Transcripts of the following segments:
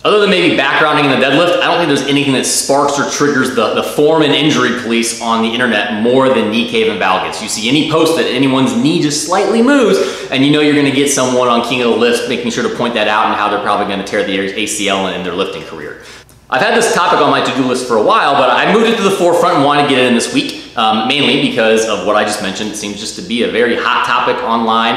Other than maybe backgrounding in the deadlift, I don't think there's anything that sparks or triggers the form and injury police on the internet more than knee cave and valgus. You see any post that anyone's knee just slightly moves, and you know you're gonna get someone on King of the Lifts making sure to point that out and how they're probably gonna tear the ACL in their lifting career. I've had this topic on my to-do list for a while, but I moved it to the forefront and wanted to get it in this week, mainly because of what I just mentioned. It seems just to be a very hot topic online,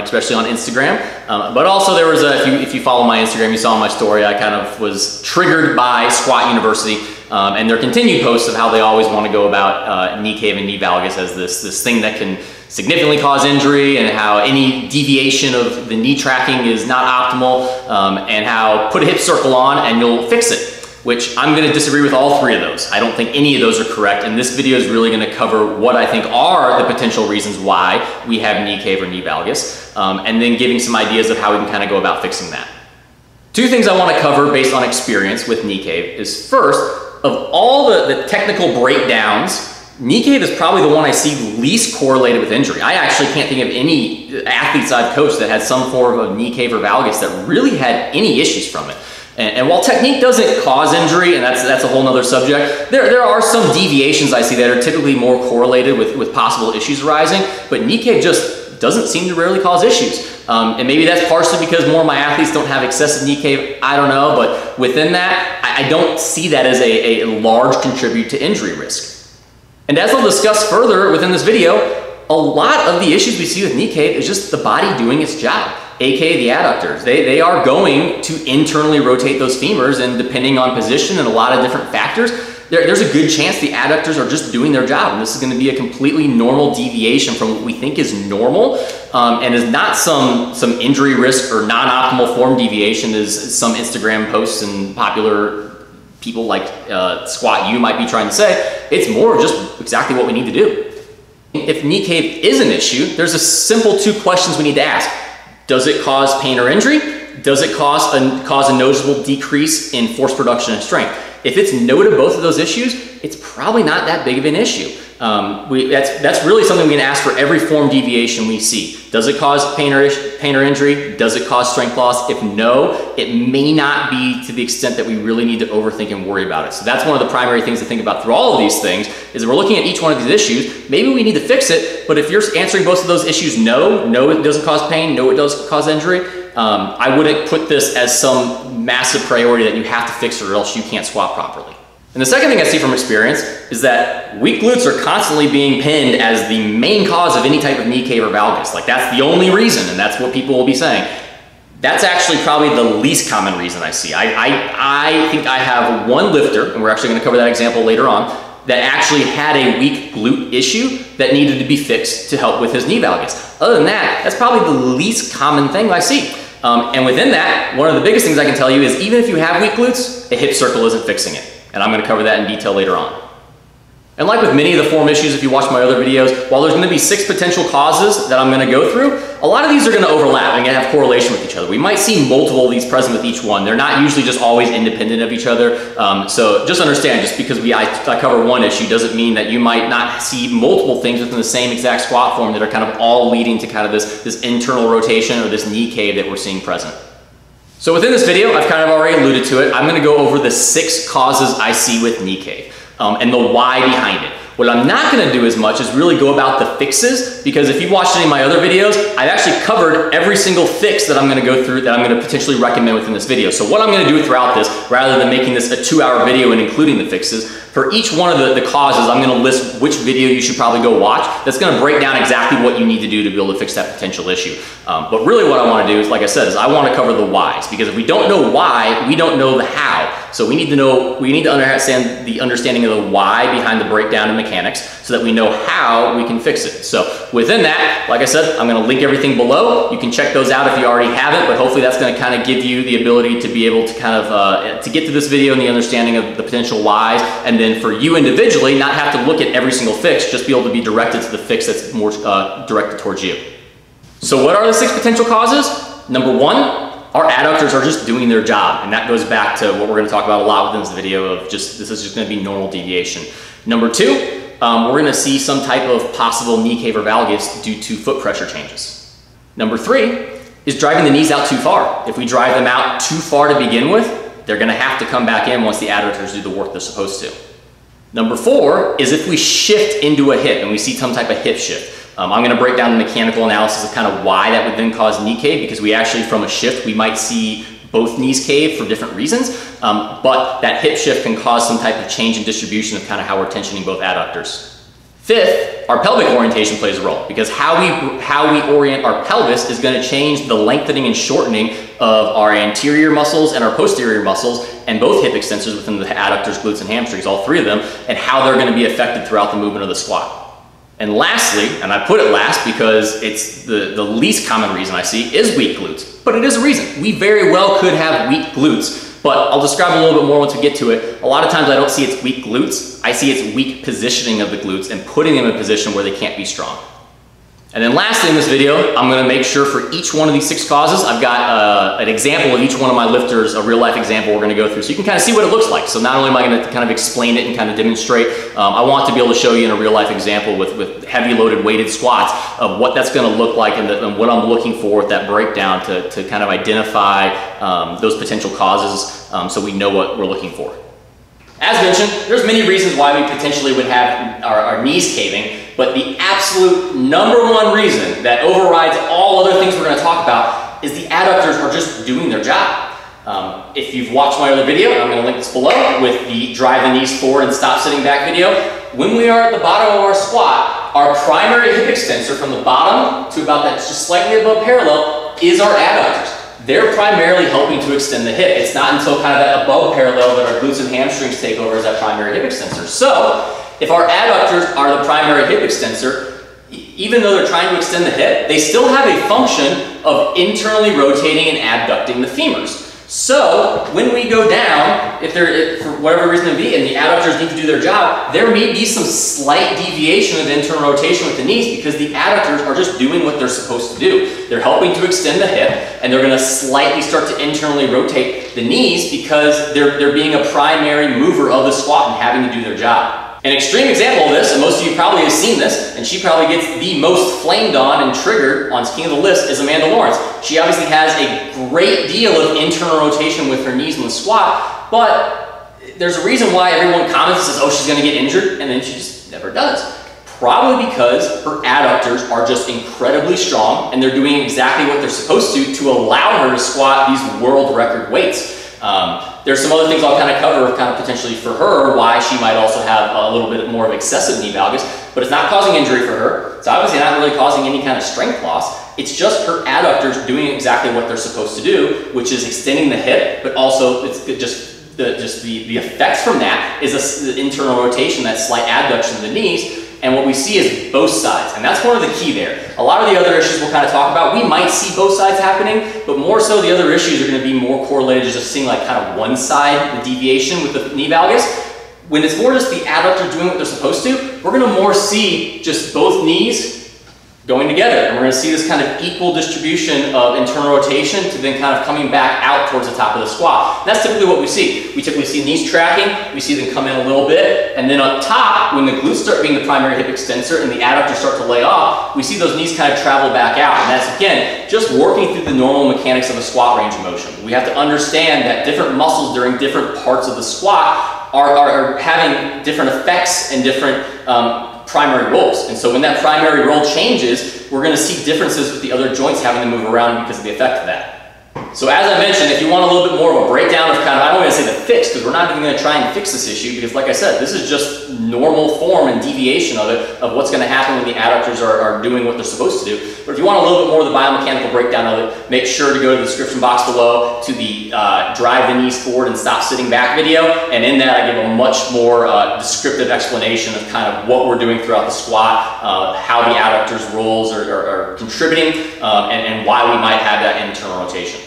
especially on Instagram. But also there was if you follow my Instagram, you saw my story, I kind of was triggered by Squat University and their continued posts of how they always want to go about knee cave and knee valgus as this thing that can significantly cause injury, and how any deviation of the knee tracking is not optimal, and how put a hip circle on and you'll fix it. Which I'm going to disagree with all three of those. I don't think any of those are correct, and this video is really going to cover what I think are the potential reasons why we have knee cave or knee valgus, and then giving some ideas of how we can kind of go about fixing that. Two things I want to cover based on experience with knee cave is, first, of all the technical breakdowns, knee cave is probably the one I see least correlated with injury. I actually can't think of any athletes I've coached that had some form of knee cave or valgus that really had any issues from it. And while technique doesn't cause injury, and that's a whole nother subject, there are some deviations I see that are typically more correlated with possible issues arising, but knee cave just doesn't seem to rarely cause issues. And maybe that's partially because more of my athletes don't have excessive knee cave, I don't know, but within that, I don't see that as a large contribute to injury risk. And as I'll discuss further within this video, a lot of the issues we see with knee cave is just the body doing its job. aka the adductors. They are going to internally rotate those femurs, and depending on position and a lot of different factors, there's a good chance the adductors are just doing their job, and this is going to be a completely normal deviation from what we think is normal, and is not some injury risk or non-optimal form deviation as some Instagram posts and popular people like Squat U might be trying to say. It's more of just exactly what we need to do. If knee cave is an issue, there's a simple two questions we need to ask. Does it cause pain or injury? Does it cause a noticeable decrease in force production and strength? If it's no to both of those issues, it's probably not that big of an issue. That's really something we can ask for every form deviation we see. Does it cause pain or injury? Does it cause strength loss? If no, it may not be to the extent that we really need to overthink and worry about it. So that's one of the primary things to think about through all of these things, is we're looking at each one of these issues. Maybe we need to fix it, but if you're answering both of those issues, no, it doesn't cause pain, no, it does cause injury, I wouldn't put this as some massive priority that you have to fix or else you can't squat properly. And the second thing I see from experience is that weak glutes are constantly being pinned as the main cause of any type of knee cave or valgus. Like, that's the only reason, and that's what people will be saying. That's actually probably the least common reason I see. I think I have one lifter, and we're actually going to cover that example later on, that actually had a weak glute issue that needed to be fixed to help with his knee valgus. Other than that, that's probably the least common thing I see. And within that, one of the biggest things I can tell you is even if you have weak glutes, a hip circle isn't fixing it. And I'm going to cover that in detail later on. And like with many of the form issues, if you watch my other videos, while there's going to be 6 potential causes that I'm going to go through, a lot of these are going to overlap and going to have correlation with each other. We might see multiple of these present with each one. They're not usually just always independent of each other. So just understand, just because I cover one issue doesn't mean that you might not see multiple things within the same exact squat form that are kind of all leading to kind of this internal rotation or this knee cave that we're seeing present. So within this video, I've kind of already alluded to it. I'm going to go over the 6 causes I see with knee cave and the why behind it. What I'm not going to do as much is really go about the fixes, because if you've watched any of my other videos, I've actually covered every single fix that I'm going to go through that I'm going to potentially recommend within this video. So what I'm going to do throughout this, rather than making this a 2-hour video and including the fixes, for each one of the causes, I'm going to list which video you should probably go watch. That's going to break down exactly what you need to do to be able to fix that potential issue. But really what I want to do is, like I said, is I want to cover the whys, because if we don't know why, we don't know the how. So we need to understand the understanding of the why behind the breakdown in mechanics, so that we know how we can fix it. So within that, like I said, I'm going to link everything below. You can check those out if you already haven't, but hopefully that's going to kind of give you the ability to be able to kind of to get to this video and the understanding of the potential whys, and then for you individually not have to look at every single fix, just be able to be directed to the fix that's more directed towards you. So what are the 6 potential causes? Number 1, our adductors are just doing their job, and that goes back to what we're going to talk about a lot within this video of this is just going to be normal deviation. Number 2, we're going to see some type of possible knee cave or valgus due to foot pressure changes. Number 3 is driving the knees out too far. If we drive them out too far to begin with, They're gonna have to come back in once the adductors do the work they're supposed to. Number 4 is if we shift into a hip and we see some type of hip shift. I'm gonna break down the mechanical analysis of kind of why that would then cause knee cave, because we actually, from a shift, we might see both knees cave for different reasons, but that hip shift can cause some type of change in distribution of kind of how we're tensioning both adductors. 5th, our pelvic orientation plays a role, because how we orient our pelvis is going to change the lengthening and shortening of our anterior muscles and our posterior muscles, and both hip extensors within the adductors, glutes, and hamstrings, all 3 of them, and how they're going to be affected throughout the movement of the squat. And lastly, and I put it last because it's the least common reason I see, is weak glutes. But it is a reason. We very well could have weak glutes, but I'll describe a little bit more once we get to it. A lot of times I don't see it's weak glutes. I see it's weak positioning of the glutes and putting them in a position where they can't be strong. And then lastly in this video, I'm gonna make sure for each one of these 6 causes, I've got an example of each one of my lifters, a real life example we're gonna go through, so you can kind of see what it looks like. So not only am I gonna kind of explain it and kind of demonstrate, I want to be able to show you in a real life example with heavy loaded weighted squats of what that's gonna look like and what I'm looking for with that breakdown to kind of identify those potential causes so we know what we're looking for. As mentioned, there's many reasons why we potentially would have our knees caving, but the absolute #1 reason that overrides all other things we're going to talk about is the adductors are just doing their job. If you've watched my other video, and I'm going to link this below, with the drive the knees forward and stop sitting back video, when we are at the bottom of our squat, our primary hip extensor from the bottom to about that just slightly above parallel is our adductors. They're primarily helping to extend the hip. It's not until kind of that above parallel that our glutes and hamstrings take over as that primary hip extensor. So if our adductors are the primary hip extensor, even though they're trying to extend the hip, they still have a function of internally rotating and abducting the femurs. So when we go down, if for whatever reason it be, and the adductors need to do their job, there may be some slight deviation of internal rotation with the knees because the adductors are just doing what they're supposed to do. They're helping to extend the hip, and they're going to slightly start to internally rotate the knees because they're being a primary mover of the squat and having to do their job. An extreme example of this, and most of you probably have seen this, and she probably gets the most flamed on and triggered on King of the List, is Amanda Lawrence. She obviously has a great deal of internal rotation with her knees in the squat, but there's a reason why everyone comments and says, oh, she's going to get injured, and then she just never does. Probably because her adductors are just incredibly strong, and they're doing exactly what they're supposed to allow her to squat these world record weights. There's some other things I'll kind of cover kind of potentially for her, why she might also have a little bit more of excessive knee valgus, but it's not causing injury for her. It's obviously not really causing any kind of strength loss. It's just her adductors doing exactly what they're supposed to do, which is extending the hip, but also it's just the effects from that is the internal rotation, that slight abduction of the knees. And what we see is both sides, and that's one of the key there. A lot of the other issues we'll kind of talk about, we might see both sides happening, but more so the other issues are going to be more correlated to just seeing like kind of one side, the deviation with the knee valgus. When it's more just the adductor doing what they're supposed to, we're going to more see just both knees going together, and we're going to see this kind of equal distribution of internal rotation to then kind of coming back out towards the top of the squat. And that's typically what we see. We typically see knees tracking, we see them come in a little bit, and then up top, when the glutes start being the primary hip extensor and the adductors start to lay off, we see those knees kind of travel back out. And that's, again, just working through the normal mechanics of a squat range of motion. We have to understand that different muscles during different parts of the squat are having different effects and different primary roles. And so when that primary role changes, we're going to see differences with the other joints having to move around because of the effect of that. So as I mentioned, if you want a little bit more of a breakdown of kind of, I don't want to say the fix, because we're not even going to try and fix this issue, because like I said, this is just normal form and deviation of it, of what's going to happen when the adductors are doing what they're supposed to do. But if you want a little bit more of the biomechanical breakdown of it, make sure to go to the description box below to the drive the knees forward and stop sitting back video. And in that, I give a much more descriptive explanation of kind of what we're doing throughout the squat, how the adductors' roles are contributing, and why we might have that internal rotation.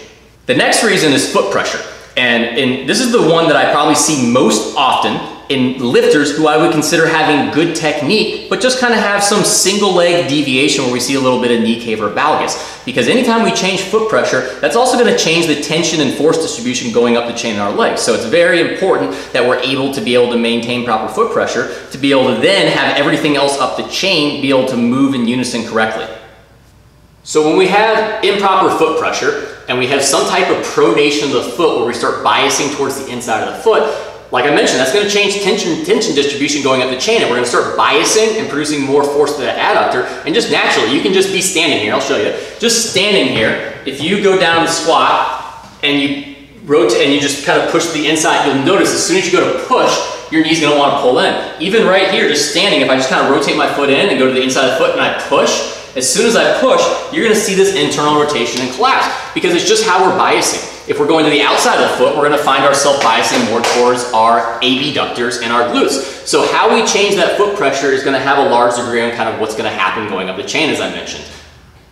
The next reason is foot pressure. And this is the one that I probably see most often in lifters who I would consider having good technique, but just kind of have some single leg deviation where we see a little bit of knee cave or valgus. Because anytime we change foot pressure, that's also going to change the tension and force distribution going up the chain in our legs. So it's very important that we're able to maintain proper foot pressure to be able to then have everything else up the chain be able to move in unison correctly. So when we have improper foot pressure, and we have some type of pronation of the foot where we start biasing towards the inside of the foot, like I mentioned, that's going to change tension distribution going up the chain, and we're going to start biasing and producing more force to that adductor. And just naturally, you can just be standing here. I'll show you. Just standing here, if you go down the squat and you rotate and you just kind of push the inside, you'll notice as soon as you go to push, your knee's going to want to pull in. Even right here, just standing, if I just kind of rotate my foot in and go to the inside of the foot and I push, as soon as I push, you're going to see this internal rotation and collapse, because it's just how we're biasing. If we're going to the outside of the foot, we're going to find ourselves biasing more towards our abductors and our glutes. So how we change that foot pressure is going to have a large degree on kind of what's going to happen going up the chain, as I mentioned.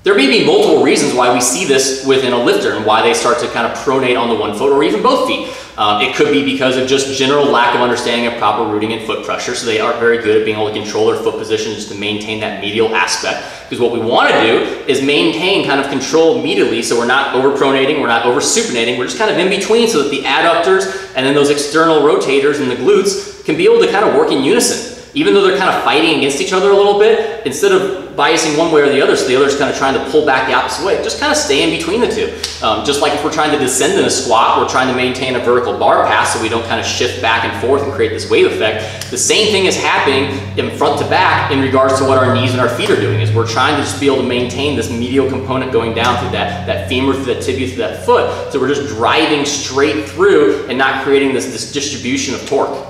There may be multiple reasons why we see this within a lifter and why they start to kind of pronate on the one foot or even both feet. It could be because of just general lack of understanding of proper rooting and foot pressure, so they aren't very good at being able to control their foot position just to maintain that medial aspect. Because what we want to do is maintain kind of control medially, so we're not over-pronating, we're not over-supinating, we're just kind of in between so that the adductors and then those external rotators and the glutes can be able to kind of work in unison. Even though they're kind of fighting against each other a little bit, instead of biasing one way or the other, so the other's kind of trying to pull back the opposite way, just kind of stay in between the two. Just like if we're trying to descend in a squat, we're trying to maintain a vertical bar pass so we don't kind of shift back and forth and create this wave effect. The same thing is happening in front to back in regards to what our knees and our feet are doing, is we're trying to just be able to maintain this medial component going down through that femur, through that tibia, through that foot, so we're just driving straight through and not creating this distribution of torque.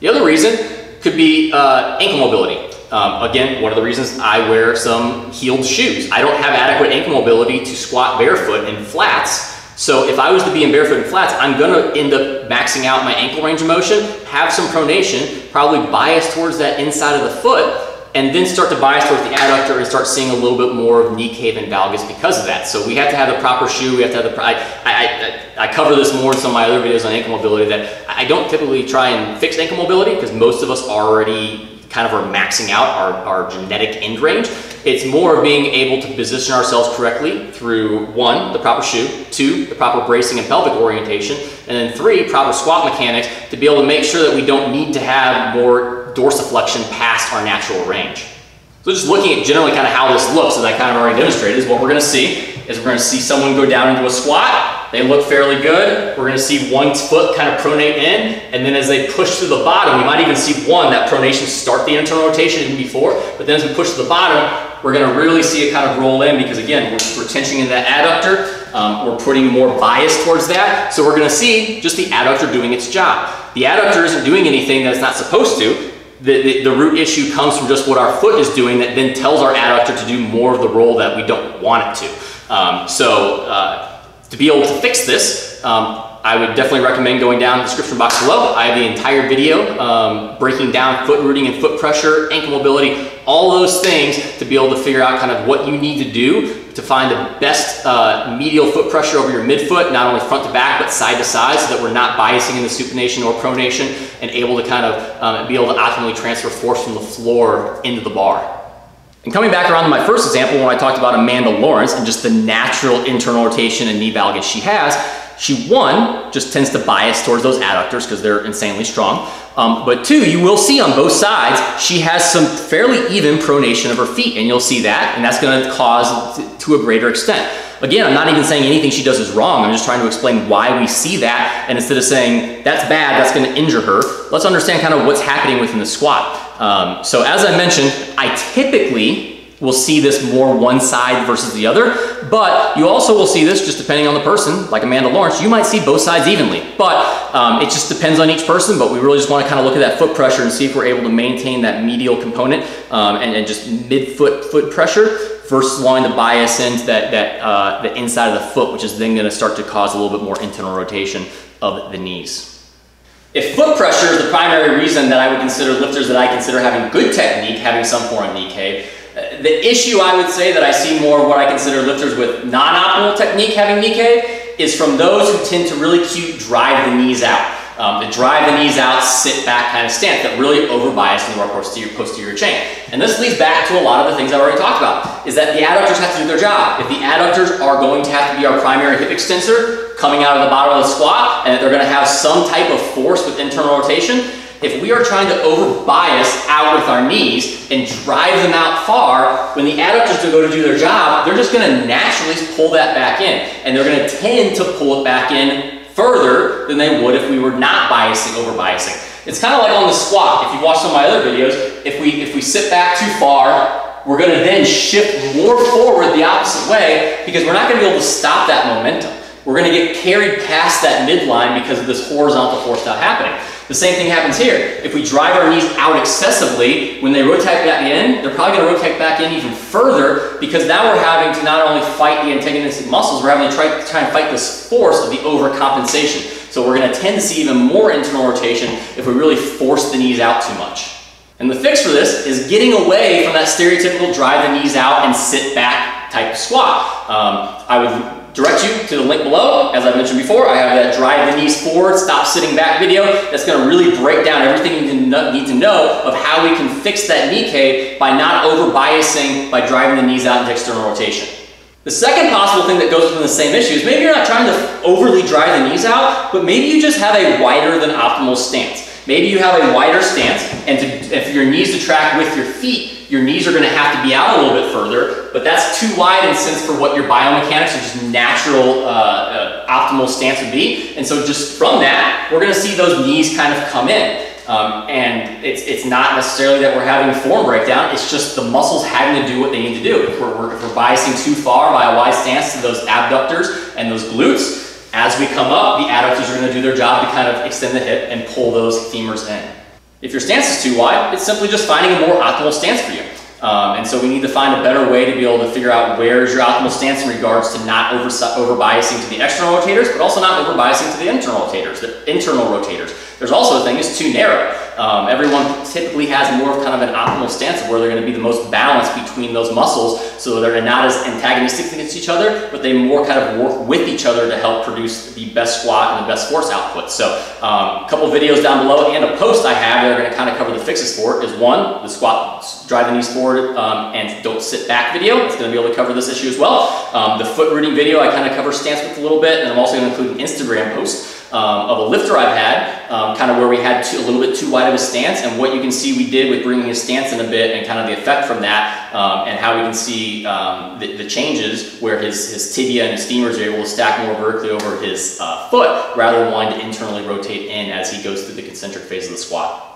The other reason could be ankle mobility. Again, one of the reasons I wear some heeled shoes. I don't have adequate ankle mobility to squat barefoot in flats. So if I was to be in barefoot in flats, I'm gonna end up maxing out my ankle range of motion, have some pronation, probably bias towards that inside of the foot, and then start to bias towards the adductor and start seeing a little bit more of knee cave and valgus because of that. So we have to have the proper shoe, we have to have the, I cover this more in some of my other videos on ankle mobility, that I don't typically try and fix ankle mobility because most of us already kind of are maxing out our genetic end range. It's more of being able to position ourselves correctly through 1, the proper shoe, 2, the proper bracing and pelvic orientation, and then 3, proper squat mechanics to be able to make sure that we don't need to have more dorsiflexion past our natural range. So just looking at generally kind of how this looks, as I kind of already demonstrated, is what we're going to see is we're going to see someone go down into a squat. They look fairly good. We're going to see one foot kind of pronate in, and then as they push to the bottom, we might even see that pronation start the internal rotation even before, but then as we push to the bottom, we're going to really see it kind of roll in because again, we're tensioning in that adductor. We're putting more bias towards that. So we're going to see just the adductor doing its job. The adductor isn't doing anything that it's not supposed to. The root issue comes from just what our foot is doing that then tells our adductor to do more of the role that we don't want it to. To be able to fix this, I would definitely recommend going down in the description box below. I have the entire video breaking down foot rooting and foot pressure, ankle mobility, all those things to be able to figure out kind of what you need to do to find the best medial foot pressure over your midfoot, not only front to back, but side to side, so that we're not biasing in the supination or pronation and able to kind of be able to optimally transfer force from the floor into the bar. And coming back around to my first example, when I talked about Amanda Lawrence and just the natural internal rotation and knee valgus she has, she, 1, just tends to bias towards those adductors because they're insanely strong. But 2, you will see on both sides, she has some fairly even pronation of her feet, and you'll see that, and that's going to cause to a greater extent. Again, I'm not even saying anything she does is wrong. I'm just trying to explain why we see that, and instead of saying that's bad, that's going to injure her, let's understand kind of what's happening within the squat. So as I mentioned, I typically will see this more one side versus the other, but you also will see this just depending on the person. Like Amanda Lawrence, you might see both sides evenly, but it just depends on each person. But we really just want to kind of look at that foot pressure and see if we're able to maintain that medial component and just mid-foot pressure versus wanting to bias into the inside of the foot, which is then going to start to cause a little bit more internal rotation of the knees. If foot pressure is the primary reason that I would consider lifters that I consider having good technique, having some form of knee cave, the issue I would say that I see more of what I consider lifters with non-optimal technique having knee cave is from those who tend to really cute drive the knees out. The drive the knees out, sit back kind of stance that really over bias into our posterior chain. And this leads back to a lot of the things I've already talked about, is that the adductors have to do their job. If the adductors are going to have to be our primary hip extensor coming out of the bottom of the squat, and that they're going to have some type of force with internal rotation, If we are trying to over bias out with our knees and drive them out far, when the adductors go to do their job, they're just going to naturally pull that back in, and they're going to tend to pull it back in further than they would if we were not biasing, over biasing. It's kind of like on the squat. If you've watched some of my other videos, if we sit back too far, we're going to then shift more forward the opposite way because we're not going to be able to stop that momentum. We're going to get carried past that midline because of this horizontal force not happening. The same thing happens here. If we drive our knees out excessively, when they rotate back in, they're probably going to rotate back in even further because now we're having to not only fight the antagonistic muscles, we're having to try and fight this force of the overcompensation. So we're going to tend to see even more internal rotation if we really force the knees out too much. And the fix for this is getting away from that stereotypical drive the knees out and sit back type of squat. I would direct you to the link below. As I mentioned before, I have that drive the knees forward, stop sitting back video that's going to really break down everything you need to know of how we can fix that knee cave by not over biasing by driving the knees out into external rotation. The second possible thing that goes within the same issue is maybe you're not trying to overly drive the knees out, but maybe you just have a wider than optimal stance. Maybe you have a wider stance, and if your knees to track with your feet, your knees are going to have to be out a little bit further, but that's too wide in sense for what your biomechanics or just natural optimal stance would be. And so just from that, we're going to see those knees kind of come in. And it's not necessarily that we're having form breakdown, it's just the muscles having to do what they need to do. If we're biasing too far by a wide stance to those abductors and those glutes, as we come up, the adductors are going to do their job to kind of extend the hip and pull those femurs in. If your stance is too wide, it's simply just finding a more optimal stance for you. And so we need to find a better way to be able to figure out where's your optimal stance in regards to not over biasing to the external rotators, but also not over biasing to the internal rotators. There's also a thing, it's too narrow. Everyone typically has more of kind of an optimal stance of where they're going to be the most balanced between those muscles, so they're not as antagonistic against each other, but they more kind of work with each other to help produce the best squat and the best force output. So a couple of videos down below and a post I have that are going to kind of cover the fixes for it is one, the squat, drive the knees forward and don't sit back video. It's going to be able to cover this issue as well. The foot rooting video I kind of cover stance width a little bit, and I'm also going to include an Instagram post of a lifter I've had, kind of where we had a little bit too wide of a stance, and what you can see we did with bringing his stance in a bit and kind of the effect from that, and how we can see the changes where his tibia and his femurs are able to stack more vertically over his foot rather than wanting to internally rotate in as he goes through the concentric phase of the squat.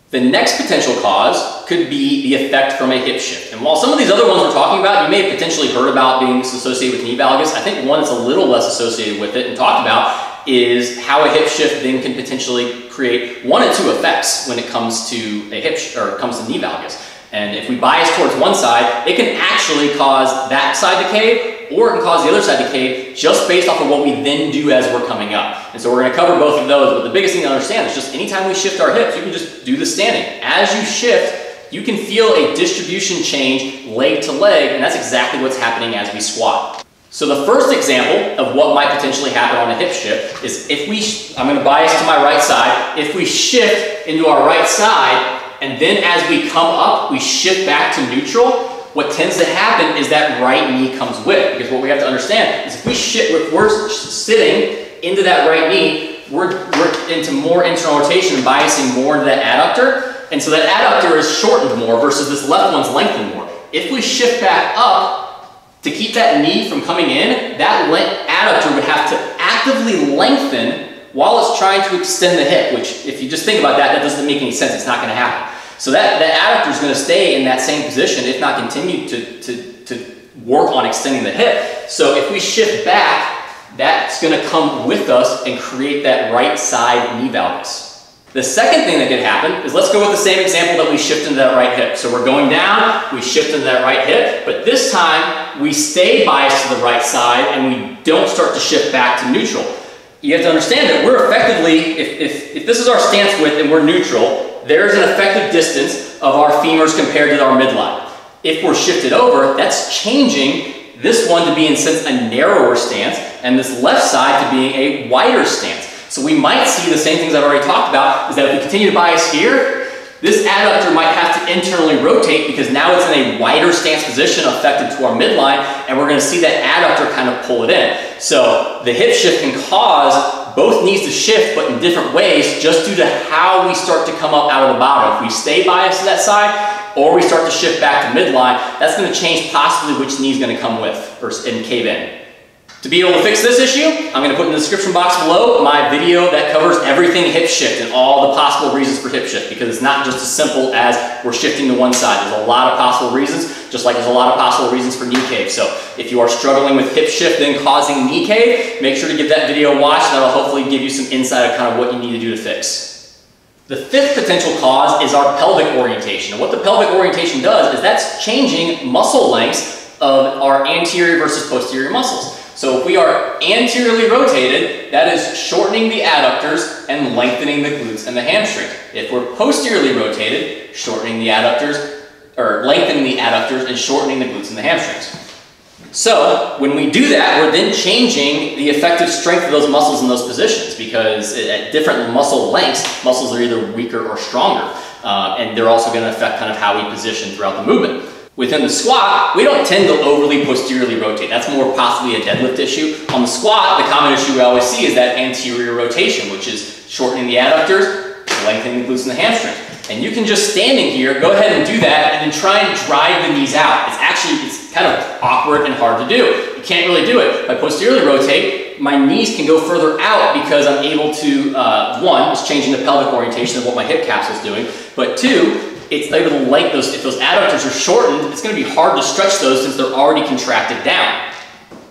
The next potential cause could be the effect from a hip shift. And while some of these other ones we're talking about, you may have potentially heard about being associated with knee valgus, I think one that's a little less associated with it and talked about is how a hip shift then can potentially create one of two effects when it comes to a hip or comes to knee valgus. And if we bias towards one side, it can actually cause that side to cave, or it can cause the other side to cave just based off of what we then do as we're coming up. And so we're going to cover both of those, but the biggest thing to understand is just anytime we shift our hips, you can just do the standing. As you shift, you can feel a distribution change leg to leg, and that's exactly what's happening as we squat. So the first example of what might potentially happen on a hip shift is if I'm going to bias to my right side, if we shift into our right side, and then as we come up, we shift back to neutral, what tends to happen is that right knee comes with. Because what we have to understand is if we're sitting into that right knee, we're into more internal rotation, biasing more into that adductor. And so that adductor is shortened more versus this left one's lengthened more. If we shift back up, to keep that knee from coming in, that adductor would have to actively lengthen while it's trying to extend the hip, which if you just think about that, that doesn't make any sense. It's not going to happen. So that adductor is going to stay in that same position, if not continue to work on extending the hip. So if we shift back, that's going to come with us and create that right side knee valgus. The second thing that could happen is, let's go with the same example that we shift into that right hip. So we're going down, we shift into that right hip, but this time we stay biased to the right side and we don't start to shift back to neutral. You have to understand that we're effectively, if this is our stance width and we're neutral, there's an effective distance of our femurs compared to our midline. If we're shifted over, that's changing this one to be in a sense a narrower stance and this left side to being a wider stance. So we might see the same things I've already talked about, is that if we continue to bias here, this adductor might have to internally rotate because now it's in a wider stance position effective to our midline, and we're going to see that adductor kind of pull it in. So the hip shift can cause both knees to shift, but in different ways, just due to how we start to come up out of the bottom. If we stay biased to that side, or we start to shift back to midline, that's going to change possibly which knee is going to come with and cave in. To be able to fix this issue, I'm going to put in the description box below my video that covers everything hip shift and all the possible reasons for hip shift, because it's not just as simple as we're shifting to one side. There's a lot of possible reasons, just like there's a lot of possible reasons for knee cave. So if you are struggling with hip shift then causing knee cave, make sure to give that video a watch. That'll hopefully give you some insight of kind of what you need to do to fix. The fifth potential cause is our pelvic orientation. And what the pelvic orientation does is that's changing muscle lengths of our anterior versus posterior muscles. So if we are anteriorly rotated, that is shortening the adductors and lengthening the glutes and the hamstrings. If we're posteriorly rotated, shortening the adductors, or lengthening the adductors and shortening the glutes and the hamstrings. So when we do that, we're then changing the effective strength of those muscles in those positions, because at different muscle lengths, muscles are either weaker or stronger. And they're also going to affect kind of how we position throughout the movement. Within the squat, we don't tend to overly posteriorly rotate. That's more possibly a deadlift issue. On the squat, the common issue we always see is that anterior rotation, which is shortening the adductors, lengthening the glutes and the hamstrings. And you can just standing here, go ahead and do that, and then try and drive the knees out. It's kind of awkward and hard to do. You can't really do it. If I posteriorly rotate, my knees can go further out because I'm able to, one, it's changing the pelvic orientation of what my hip capsule is doing, but two, it's able to lengthen those. If those adductors are shortened, it's going to be hard to stretch those since they're already contracted down.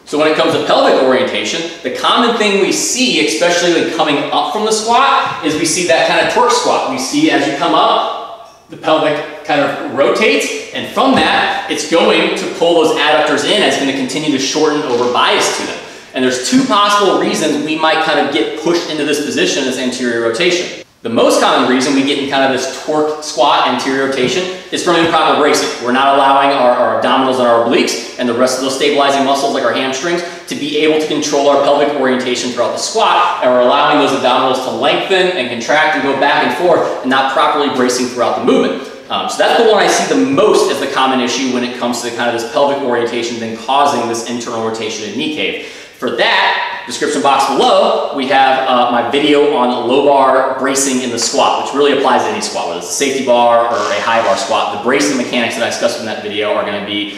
So when it comes to pelvic orientation, the common thing we see, especially coming up from the squat, is we see that kind of torque squat. We see as you come up, the pelvic kind of rotates, and from that, it's going to pull those adductors in, and it's going to continue to shorten over bias to them. And there's two possible reasons we might kind of get pushed into this position, this anterior rotation. The most common reason we get in kind of this torque squat anterior rotation is from improper bracing. We're not allowing our abdominals and our obliques and the rest of those stabilizing muscles like our hamstrings to be able to control our pelvic orientation throughout the squat, and we're allowing those abdominals to lengthen and contract and go back and forth and not properly bracing throughout the movement. So that's the one I see the most as the common issue when it comes to kind of this pelvic orientation then causing this internal rotation and knee cave. For that, description box below, we have my video on low bar bracing in the squat, which really applies to any squat, whether it's a safety bar or a high bar squat. The bracing mechanics that I discussed in that video are going to be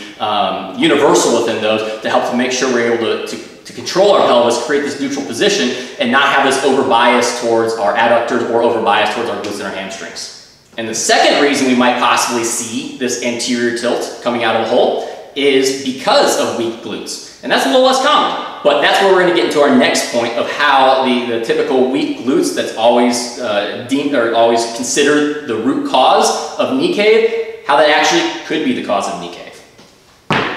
universal within those to help to make sure we're able to control our pelvis, create this neutral position, and not have this over bias towards our adductors or over bias towards our glutes and our hamstrings. And the second reason we might possibly see this anterior tilt coming out of the hole is because of weak glutes. And that's a little less common, but that's where we're going to get into our next point of how the typical weak glutes that's always deemed or always considered the root cause of knee cave, how that actually could be the cause of knee cave.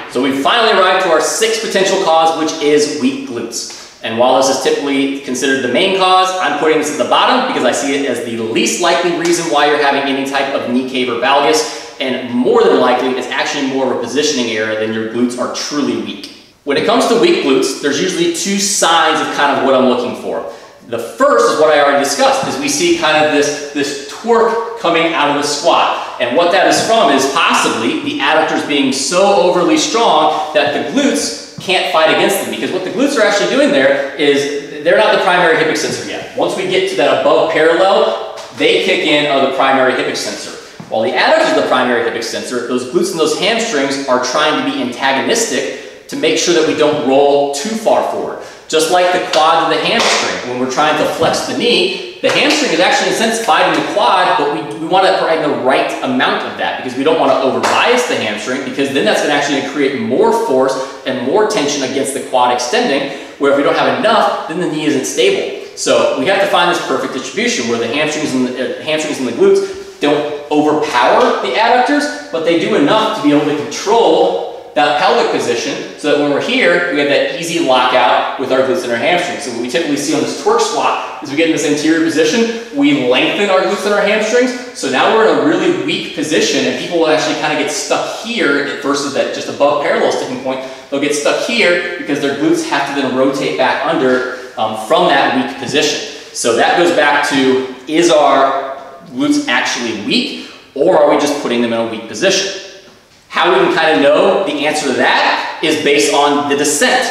So we've finally arrived to our sixth potential cause, which is weak glutes. And while this is typically considered the main cause, I'm putting this at the bottom because I see it as the least likely reason why you're having any type of knee cave or valgus, and more than likely it's actually more of a positioning error than your glutes are truly weak. When it comes to weak glutes, there's usually two signs of kind of what I'm looking for. The first is what I already discussed, is we see kind of this torque coming out of the squat. And what that is from is possibly the adductors being so overly strong that the glutes can't fight against them. Because what the glutes are actually doing there is they're not the primary hip extensor yet. Once we get to that above parallel, they kick in are the primary hip extensor. While the adductors are the primary hip extensor, those glutes and those hamstrings are trying to be antagonistic to make sure that we don't roll too far forward. Just like the quad to the hamstring, when we're trying to flex the knee, the hamstring is actually in a sense fighting the quad, but we want to provide the right amount of that because we don't want to over bias the hamstring, because then that's going to actually create more force and more tension against the quad extending, where if we don't have enough, then the knee isn't stable. So we have to find this perfect distribution where the hamstrings and the glutes don't overpower the adductors, but they do enough to be able to control that pelvic position, so that when we're here, we have that easy lockout with our glutes and our hamstrings. So what we typically see on this torque squat is we get in this anterior position, we lengthen our glutes and our hamstrings, so now we're in a really weak position, and people will actually kind of get stuck here versus that just above parallel sticking point. They'll get stuck here because their glutes have to then rotate back under from that weak position. So that goes back to, is our glutes actually weak, or are we just putting them in a weak position? How we can kind of know the answer to that is based on the descent.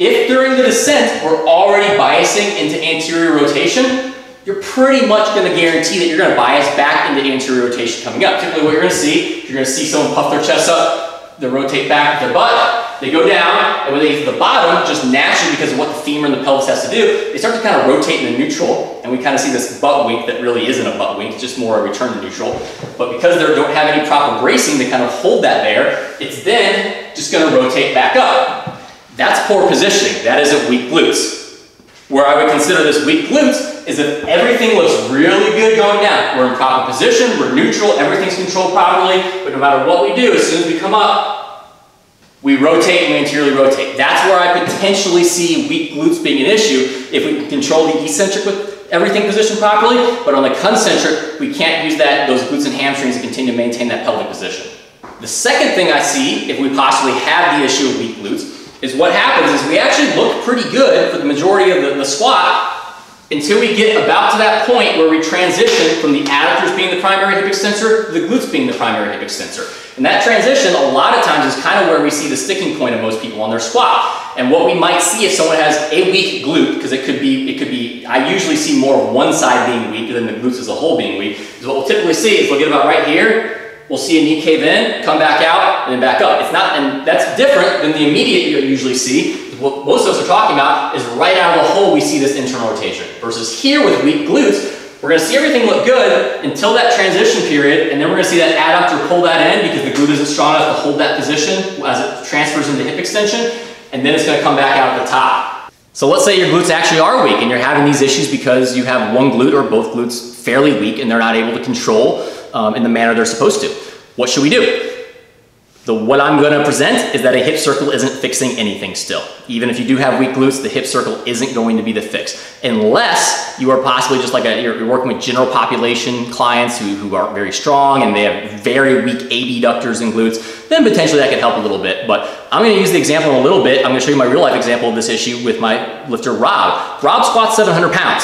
If during the descent we're already biasing into anterior rotation, you're pretty much going to guarantee that you're going to bias back into anterior rotation coming up. Typically what you're going to see, you're going to see someone puff their chest up, they rotate back with their butt, they go down, and when they get to the bottom, just naturally because of what the femur and the pelvis has to do, they start to kind of rotate into neutral, and we kind of see this butt wink that really isn't a butt wink, it's just more a return to neutral. But because they don't have any proper bracing to kind of hold that there, it's then just going to rotate back up. That's poor positioning. That isn't weak glutes. Where I would consider this weak glutes is if everything looks really good going down. We're in proper position, we're neutral, everything's controlled properly, but no matter what we do, as soon as we come up, we rotate and we anteriorly rotate. That's where I potentially see weak glutes being an issue if we can control the eccentric with everything positioned properly, but on the concentric, we can't use those glutes and hamstrings to continue to maintain that pelvic position. The second thing I see, if we possibly have the issue of weak glutes, is what happens is we actually look pretty good for the majority of the squat until we get about to that point where we transition from the adductors being the primary hip extensor to the glutes being the primary hip extensor. And that transition, a lot of times, is kind of where we see the sticking point of most people on their squat. And what we might see if someone has a weak glute, because it could be, I usually see more of one side being weak than the glutes as a whole being weak, is what we'll typically see is we'll get about right here, we'll see a knee cave in, come back out, and then back up. It's not, and that's different than the immediate you usually see. What most of us are talking about is right out of the hole we see this internal rotation. Versus here with weak glutes, we're going to see everything look good until that transition period, and then we're going to see that adductor pull that in because the glute isn't strong enough to hold that position as it transfers into hip extension, and then it's going to come back out at the top. So let's say your glutes actually are weak and you're having these issues because you have one glute or both glutes fairly weak and they're not able to control in the manner they're supposed to. What should we do? What I'm going to present is that a hip circle isn't fixing anything still. Even if you do have weak glutes, the hip circle isn't going to be the fix. Unless you are possibly just like you're working with general population clients who are very strong and they have very weak abductors and glutes, then potentially that could help a little bit. But I'm going to use the example in a little bit. I'm going to show you my real life example of this issue with my lifter, Rob. Rob squats 700 pounds.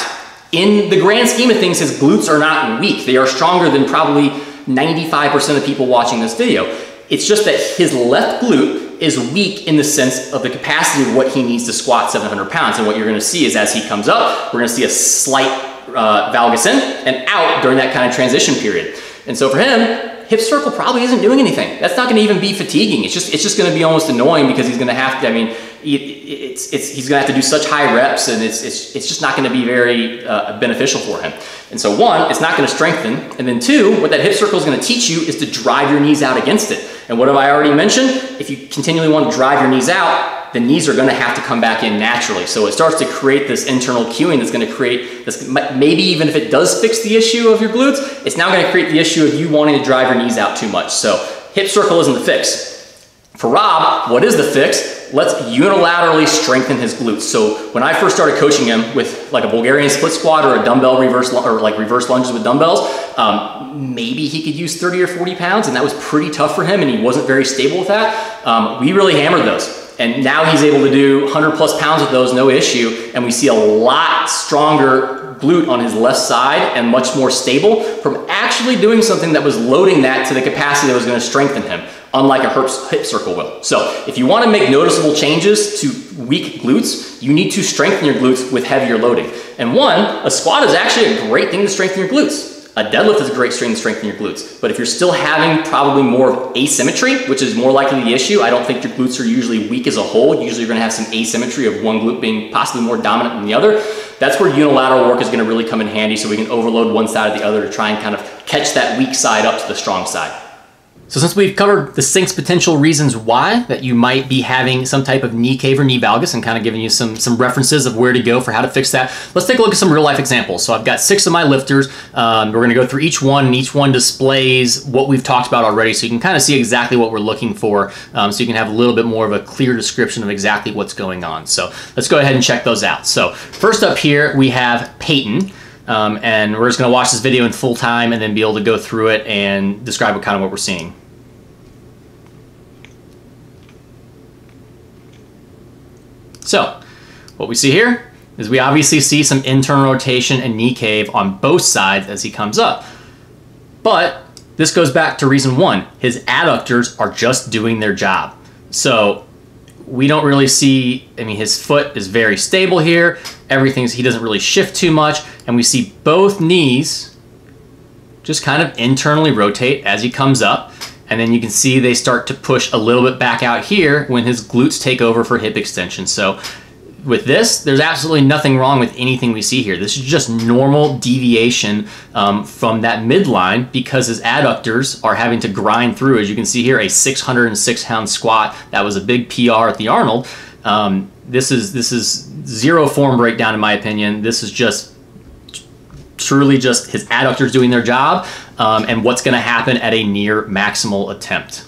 In the grand scheme of things, his glutes are not weak. They are stronger than probably 95% of people watching this video. It's just that his left glute is weak in the sense of the capacity of what he needs to squat 700 pounds. And what you're going to see is as he comes up, we're going to see a slight valgus in and out during that kind of transition period. And so for him, hip circle probably isn't doing anything. That's not going to even be fatiguing. It's just going to be almost annoying because he's going to have to, I mean, he's going to have to do such high reps and it's just not going to be very beneficial for him. And so one, it's not going to strengthen. And then two, what that hip circle is going to teach you is to drive your knees out against it. And what have I already mentioned? If you continually want to drive your knees out, the knees are going to have to come back in naturally. So it starts to create this internal cueing that's going to create this, maybe even if it does fix the issue of your glutes, it's now going to create the issue of you wanting to drive your knees out too much. So hip circle isn't the fix. For Rob, what is the fix? Let's unilaterally strengthen his glutes. So when I first started coaching him with like a Bulgarian split squat or a dumbbell reverse, or like reverse lunges with dumbbells, maybe he could use 30 or 40 pounds and that was pretty tough for him and he wasn't very stable with that. We really hammered those. And now he's able to do 100 plus pounds with those, no issue. And we see a lot stronger glute on his left side and much more stable from actually doing something that was loading that to the capacity that was going to strengthen him, unlike a hip circle will. So if you want to make noticeable changes to weak glutes, you need to strengthen your glutes with heavier loading. And one, a squat is actually a great thing to strengthen your glutes. A deadlift is a great thing to strengthen your glutes. But if you're still having probably more of asymmetry, which is more likely the issue, I don't think your glutes are usually weak as a whole. Usually you're going to have some asymmetry of one glute being possibly more dominant than the other. That's where unilateral work is going to really come in handy so we can overload one side or the other to try and kind of catch that weak side up to the strong side. So since we've covered the 6 potential reasons why that you might be having some type of knee cave or knee valgus and kind of giving you some references of where to go for how to fix that, let's take a look at some real life examples. So I've got 6 of my lifters. We're going to go through each one and each one displays what we've talked about already so you can kind of see exactly what we're looking for so you can have a little bit more of a clear description of exactly what's going on. So let's go ahead and check those out. So first up here we have Peyton. And we're just going to watch this video in full time and then be able to go through it and describe what we're seeing. So what we see here is we obviously see some internal rotation and knee cave on both sides as he comes up. But this goes back to reason 1. His adductors are just doing their job. So we don't really see, I mean, his foot is very stable here. He doesn't really shift too much. And we see both knees just kind of internally rotate as he comes up. And then you can see they start to push a little bit back out here when his glutes take over for hip extension. So with this, there's absolutely nothing wrong with anything we see here. This is just normal deviation from that midline because his adductors are having to grind through. As you can see here, a 606-pound squat. That was a big PR at the Arnold. This is zero form breakdown in my opinion. This is just truly just his adductors doing their job and what's going to happen at a near maximal attempt.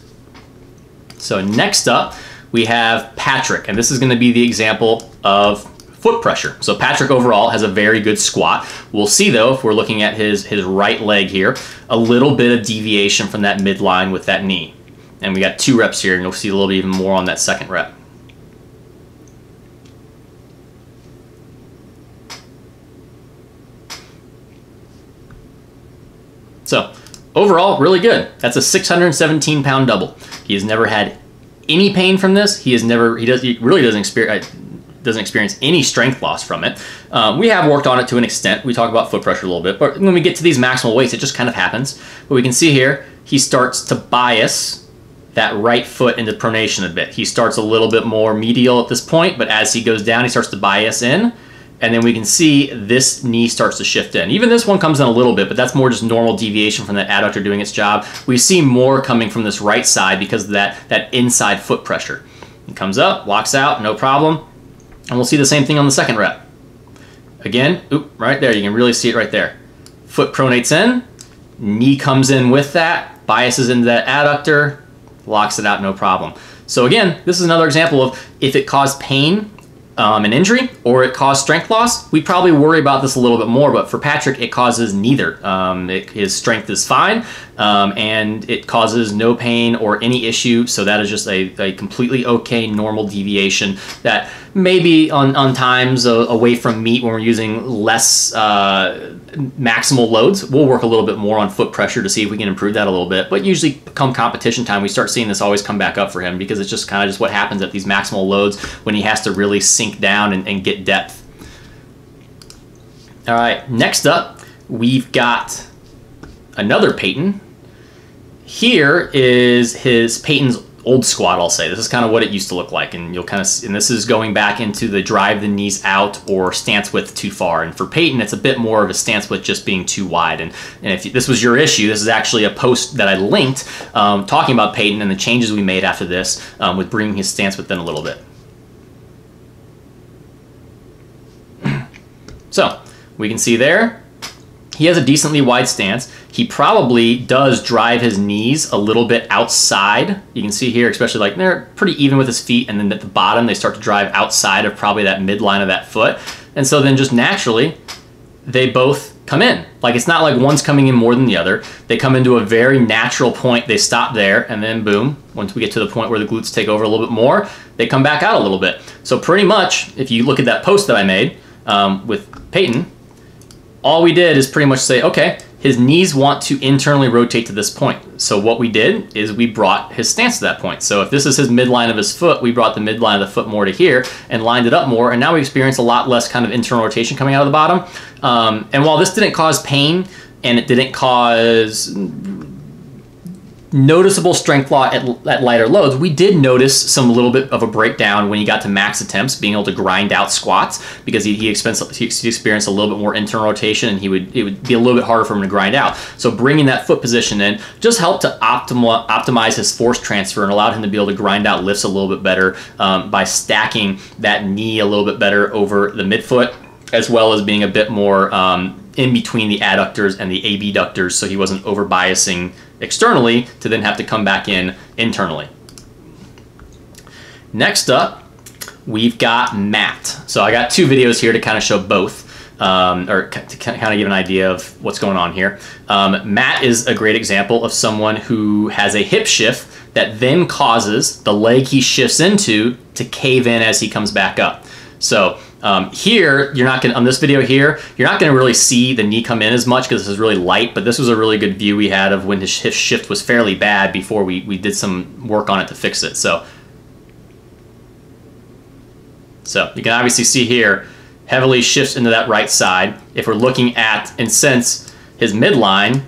So next up, we have Patrick, and this is going to be the example of foot pressure. So Patrick overall has a very good squat. We'll see though, if we're looking at his right leg here, a little bit of deviation from that midline with that knee. And we got 2 reps here, and you'll see a little bit even more on that second rep. So overall, really good. That's a 617-pound double. He has never had any pain from this. He really doesn't experience any strength loss from it. We have worked on it to an extent. We talk about foot pressure a little bit, but when we get to these maximal weights, it just kind of happens. But we can see here, he starts to bias that right foot into pronation a bit. He starts a little bit more medial at this point, but as he goes down, he starts to bias in. And then we can see this knee starts to shift in. Even this one comes in a little bit, but that's more just normal deviation from that adductor doing its job. We see more coming from this right side because of that inside foot pressure. It comes up, walks out, no problem. And we'll see the same thing on the second rep. Again, right there, you can really see it right there. Foot pronates in, knee comes in with that, biases into that adductor, locks it out, no problem. So again, this is another example of if it caused pain, an injury, or it caused strength loss, we probably worry about this a little bit more, but for Patrick, it causes neither. His strength is fine, and it causes no pain or any issue, so that is just a completely okay normal deviation that maybe on times away from meet when we're using less maximal loads, we'll work a little bit more on foot pressure to see if we can improve that a little bit. But usually come competition time, we start seeing this always come back up for him because it's just kind of just what happens at these maximal loads when he has to really sink down and get depth. All right, next up, we've got another Peyton. Here is Peyton's old squat, I'll say. This is kind of what it used to look like, and you'll kind of, and this is going back into the drive the knees out or stance width too far. And for Peyton, it's a bit more of a stance width just being too wide. And if this was your issue, this is actually a post that I linked talking about Peyton and the changes we made after this with bringing his stance width in a little bit. So we can see there, he has a decently wide stance. He probably does drive his knees a little bit outside. You can see here, especially like they're pretty even with his feet, and then at the bottom, they start to drive outside of probably that midline of that foot. And so then just naturally, they both come in. Like it's not like one's coming in more than the other. They come into a very natural point. They stop there, and then boom, once we get to the point where the glutes take over a little bit more, they come back out a little bit. So pretty much, if you look at that post that I made with Peyton, all we did is pretty much say, okay, his knees want to internally rotate to this point. So what we did is we brought his stance to that point. So if this is his midline of his foot, we brought the midline of the foot more to here and lined it up more. And now we experience a lot less kind of internal rotation coming out of the bottom. And while this didn't cause pain and it didn't cause noticeable strength loss at lighter loads, we did notice some little bit of a breakdown when he got to max attempts, being able to grind out squats because he experienced a little bit more internal rotation, and it would be a little bit harder for him to grind out. So bringing that foot position in just helped to optimize his force transfer and allowed him to be able to grind out lifts a little bit better by stacking that knee a little bit better over the midfoot, as well as being a bit more in between the adductors and the abductors, so he wasn't over biasing externally to then have to come back in internally. Next up, we've got Matt. So I got 2 videos here to kind of show both, or to kind of give an idea of what's going on here. Matt is a great example of someone who has a hip shift that then causes the leg he shifts into to cave in as he comes back up. So here, you're not going on this video here, you're not going to really see the knee come in as much because this is really light, but this was a really good view we had of when his hip shift was fairly bad before we did some work on it to fix it. So So you can obviously see here, heavily shifts into that right side. If we're looking at, and since his midline,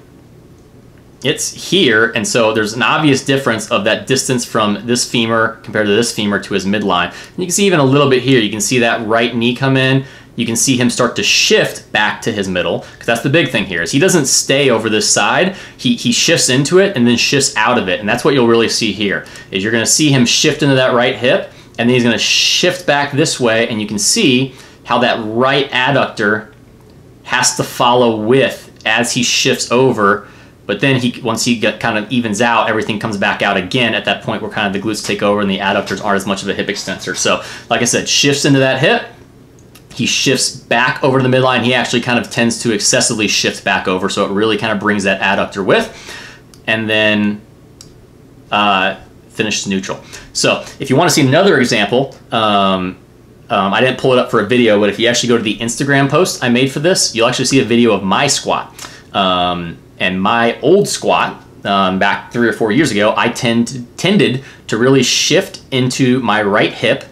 it's here, and so there's an obvious difference of that distance from this femur compared to this femur to his midline. And you can see even a little bit here, you can see that right knee come in. You can see him start to shift back to his middle, because that's the big thing here, is he doesn't stay over this side. He shifts into it and then shifts out of it, and that's what you'll really see here, is you're gonna see him shift into that right hip, and then he's gonna shift back this way, and you can see how that right adductor has to follow with as he shifts over. But then once he kind of evens out, everything comes back out again at that point where kind of the glutes take over and the adductors aren't as much of a hip extensor. So like I said, shifts into that hip, he shifts back over to the midline. He actually kind of tends to excessively shift back over, so it really kind of brings that adductor with, and then finishes neutral. So if you want to see another example, I didn't pull it up for a video, but if you actually go to the Instagram post I made for this, you'll actually see a video of my squat. And my old squat, back 3 or 4 years ago, I tended to really shift into my right hip,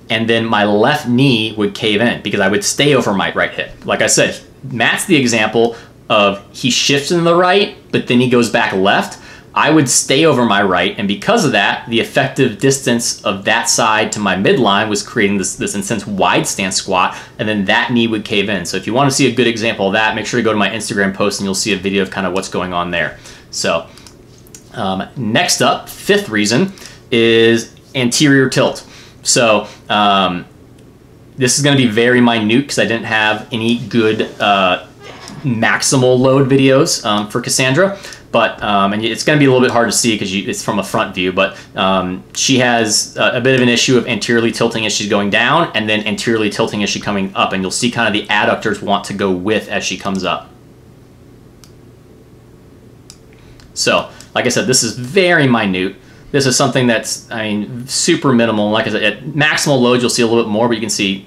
and then my left knee would cave in because I would stay over my right hip. Like I said, Matt's the example of he shifts in the right, but then he goes back left. I would stay over my right, and because of that, the effective distance of that side to my midline was creating this intense wide stance squat, and then that knee would cave in. So if you want to see a good example of that, make sure you go to my Instagram post and you'll see a video of kind of what's going on there. So next up, 5th reason is anterior tilt. So this is going to be very minute because I didn't have any good maximal load videos for Cassandra. But and it's going to be a little bit hard to see because it's from a front view, but she has a bit of an issue of anteriorly tilting as she's going down, and then anteriorly tilting as she's coming up, and you'll see kind of the adductors want to go with as she comes up. So, like I said, this is very minute. This is something that's, I mean, super minimal. Like I said, at maximal load, you'll see a little bit more, but you can see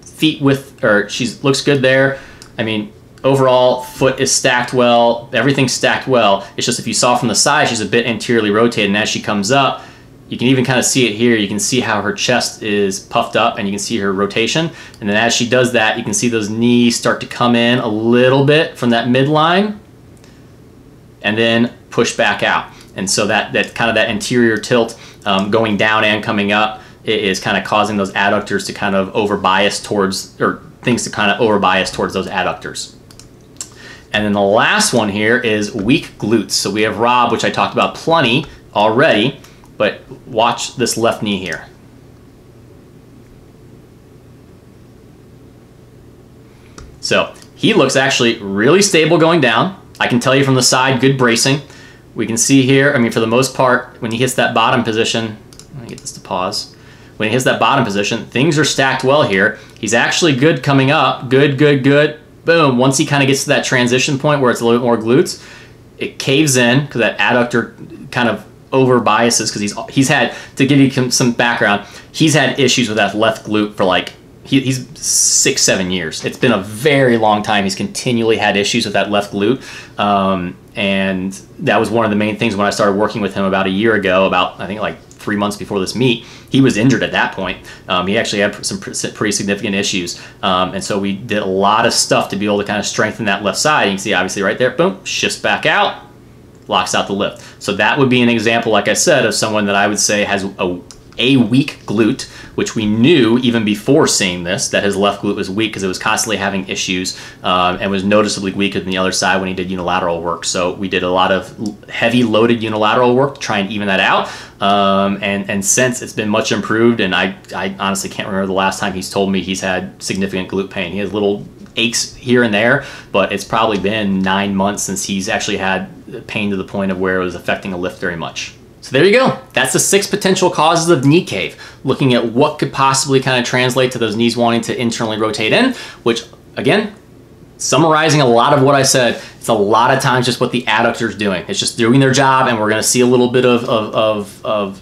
feet width, or she looks good there. I mean, overall, foot is stacked well, everything's stacked well. It's just if you saw from the side, she's a bit anteriorly rotated, and as she comes up, you can even kind of see it here. You can see how her chest is puffed up, and you can see her rotation. And then as she does that, you can see those knees start to come in a little bit from that midline, and then push back out. And so that kind of that anterior tilt going down and coming up is kind of causing those adductors to kind of over bias towards, or things to kind of over bias towards those adductors. And then the last one here is weak glutes. So we have Rob, which I talked about plenty already, but watch this left knee here. So he looks actually really stable going down. I can tell you from the side, good bracing. We can see here, I mean, for the most part, when he hits that bottom position, let me get this to pause. When he hits that bottom position, things are stacked well here. He's actually good coming up, good, good, good. Boom, once he kind of gets to that transition point where it's a little bit more glutes, it caves in because that adductor kind of over biases, because he's had, to give you some background, he's had issues with that left glute for like, he's 6-7 years. It's been a very long time. He's continually had issues with that left glute. And that was one of the main things when I started working with him about a year ago, about I think like 3 months before this meet. He was injured at that point. He actually had some pretty significant issues. And so we did a lot of stuff to be able to kind of strengthen that left side. You can see obviously right there, boom, shifts back out, locks out the lift. So that would be an example, like I said, of someone that I would say has a weak glute, which we knew even before seeing this, that his left glute was weak because it was constantly having issues and was noticeably weaker than the other side when he did unilateral work. So we did a lot of heavy loaded unilateral work to try and even that out. And since it's been much improved, and I honestly can't remember the last time he's told me he's had significant glute pain. He has little aches here and there, but it's probably been 9 months since he's actually had pain to the point of where it was affecting a lift very much. So there you go. That's the 6 potential causes of knee cave, looking at what could possibly kind of translate to those knees wanting to internally rotate in, which again, summarizing a lot of what I said, it's a lot of times just what the adductor is doing. It's just doing their job, and we're going to see a little bit of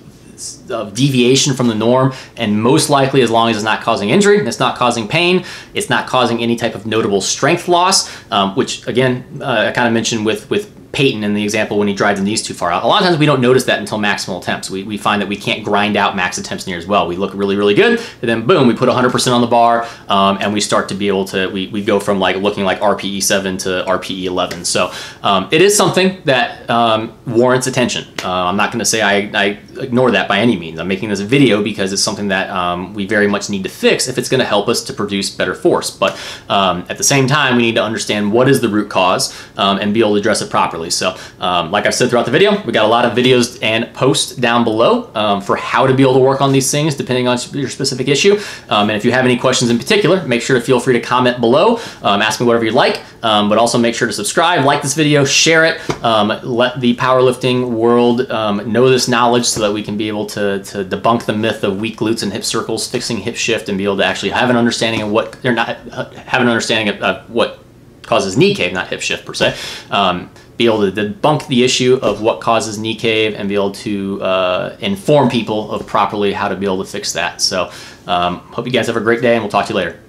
deviation from the norm, and most likely, as long as it's not causing injury, it's not causing pain, it's not causing any type of notable strength loss, which again, I kind of mentioned with Peyton in the example when he drives the knees too far out. A lot of times we don't notice that until maximal attempts. We find that we can't grind out max attempts near as well. We look really, really good, and then boom, we put 100% on the bar, and we start to be able to, we go from like looking like RPE 7 to RPE 11. So it is something that warrants attention. I'm not gonna say I ignore that by any means. I'm making this video because it's something that we very much need to fix if it's gonna help us to produce better force. But at the same time, we need to understand what is the root cause and be able to address it properly. So like I've said throughout the video, we got a lot of videos and posts down below for how to be able to work on these things depending on your specific issue. And if you have any questions in particular, make sure to feel free to comment below, ask me whatever you'd like, but also make sure to subscribe, like this video, share it, let the powerlifting world know this knowledge so that we can be able to debunk the myth of weak glutes and hip circles, fixing hip shift, and be able to actually have an understanding of what they're not, have an understanding of what causes knee cave, not hip shift per se. Be able to debunk the issue of what causes knee cave and be able to inform people of properly how to be able to fix that. So hope you guys have a great day, and we'll talk to you later.